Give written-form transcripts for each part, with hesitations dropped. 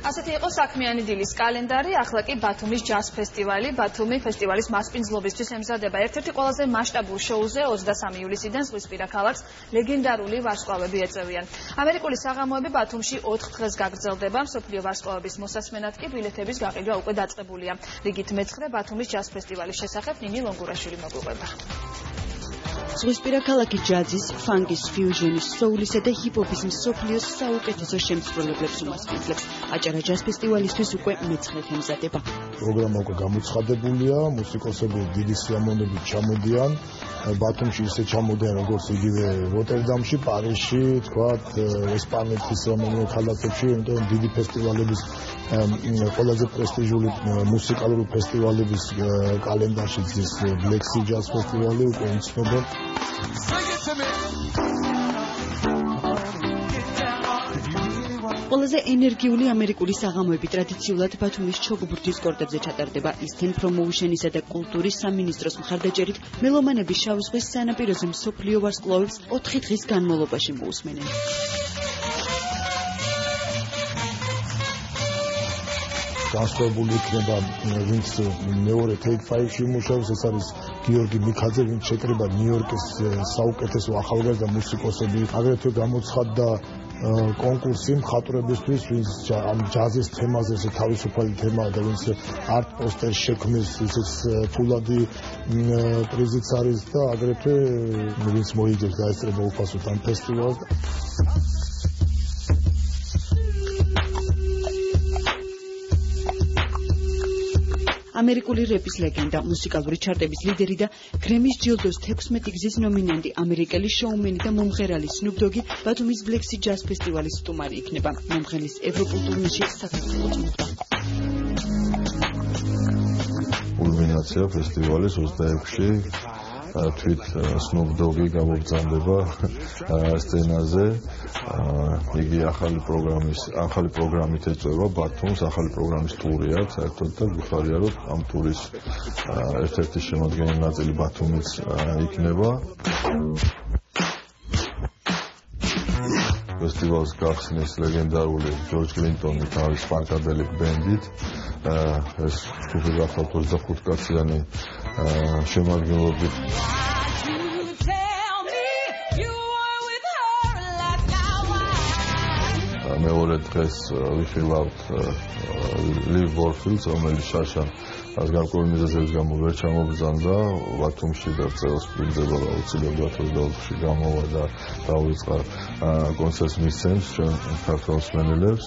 ასეთი იყო საქმიანი დილის კალენდარი, ახლა კი ბათუმის ჯაზ ფესტივალი, ბათუმი ფესტივალის მასპინძლობისთვის ემზადება ერთ-ერთი ყველაზე მასშტაბურ შოუზე 23 ივლისიდან ზღვისპირა ქალაქს ლეგენდარული ვარსკვლავები ეწევიან. ამერიკული საღამოები ბათუმში 4 დღეს გაგრძელდება, მსოფლიო ვარსკვლავების მოსასმენად კი ბილეთების გაყიდვა უკვე დაწყებულია. რიგით მეცხრე ბათუმის ჯაზ ფესტივალის შესახებ ნინი ლონგურაშვილი მოგვიყვება. ზღვისპირა ქალაქი ჯაზის, ფანკის, ფიუჟენის, სოულისა და ჰიპ-ჰოპის მსოფლიოს საუკეთესო შემსრულებლებს უმასპინძლებს. აჭარა ჯაზ ფესტივალისთვის უკვე მეცხრე ემზადება. პროგრამა უკვე გამოცხადებულია, მუსიკოსები დიდი სიამოვნებით ჩამოდიან. ბათუმში ისე ჩამოდიან როგორც იგივე როტერდამში, პარიზში, თქვათ, ესპანეთის რომელიმე ქალაქებში, იმიტომ დიდი ფესტივალების ყველაზე პრესტიჟული მუსიკალური ფესტივალების კალენდარში ის Black Sea Jazz ფესტივალი უკვე იცნობა. ყველაზე ენერგიული ამერიკული საღამოები ტრადიციულად ბათუმის ჩოგბურთის დისკორდებზე ჩატარდება. ისთენ პრომოუშენისა და კულტურის სამინისტროს მხარდაჭერით მელომანები შავი ზღვის სანაპიროზე მსოფლიო ვარსკვლავებს 4 დღის განმავლობაში მოусმენენ. განსხვავებული იქნება ვინც მეორე Take 5-ში მუშაობს, ეს არის გიორგი მიქაძე, ვინც შეკრება ნიუ-იორკის საუკეთესო ახალგაზრდა მუსიკოსები. აგრეთვე გამოცხადდა კონკურსი მხატვრებისთვის, ვინც ამ ჯაზის თემაზე ეს თავისუფალი თემაა და ვინც არტ პოსტერს შექმნის, ისიც ფულადი პრიზიც არის და აგრეთვე ვინც მოიგებს დაესწრება უფასოდ ამ ფესტივალს. ამერიკული რეპის ლეგენდა, მუსიკალური ჩარტების ლიდერი და გრემის ჯილდოს 16 გზის ნომინანტი, ამერიკელი შოუმენი და მომღერალი Snoop Dogg ბათუმის Black Sea Jazz ფესტივალის სტუმარი იქნება. მომღერლის ევროპულ ტურნეში საქართველოს მოხდა. კულმინაცია ფესტივალის 26-ში თვით Snoop Dogg გამოგზავნდება სცენაზე. იგი ახალი პროგრამით ეწევა ბათუმს, ახალი პროგრამის ტურია საერთოდ და გიხარია რომ ამ ტურის ერთ-ერთი შემადგენელი ნაწილი ბათუმიც იქნება. ფესტივალს გახსნის ლეგენდარული ჯორჯ კლინტონი თავის ფანკადელიკ ბენდით. ეს ჯგუფი გახლავთ 25 კაციანი შემადგენლობით. მეორე დღეს ვიხილავთ ლივ ვორფილდს, რომელიც შაშან რაც გარკვეული მიზეზების გამო ვერ ჩამობრძანდა ბათუმში და წელს ბრინდება აუცილებლად 24-ში გამოვა და დაუწყა კონცერტს მისცემს ჩვენ ქართველ მსმენელებს.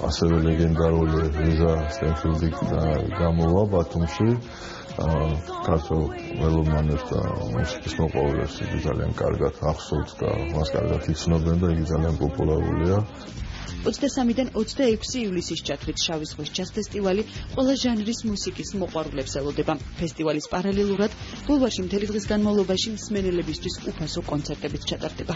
ასევე ლეგენდარული რიზა სტენფილდი გამოვა ბათუმში. ქართველ მელომანებს და მუსიკის მოყვარულებს იგი ძალიან კარგად ახსოვთ და მას კარგად იცნობენ და იგი ძალიან პოპულარულია. 23-დან 26 ივლისის ჩათვლით შავი ზღვის ჯაზ ფესტივალი ყველა ჟანრის მუსიკის მოყვარულებს ელოდება. ფესტივალის პარალელურად ბულვარში მთელი დღის განმავლობაში მსმენელებისთვის უფასო კონცერტებიც ჩატარდება.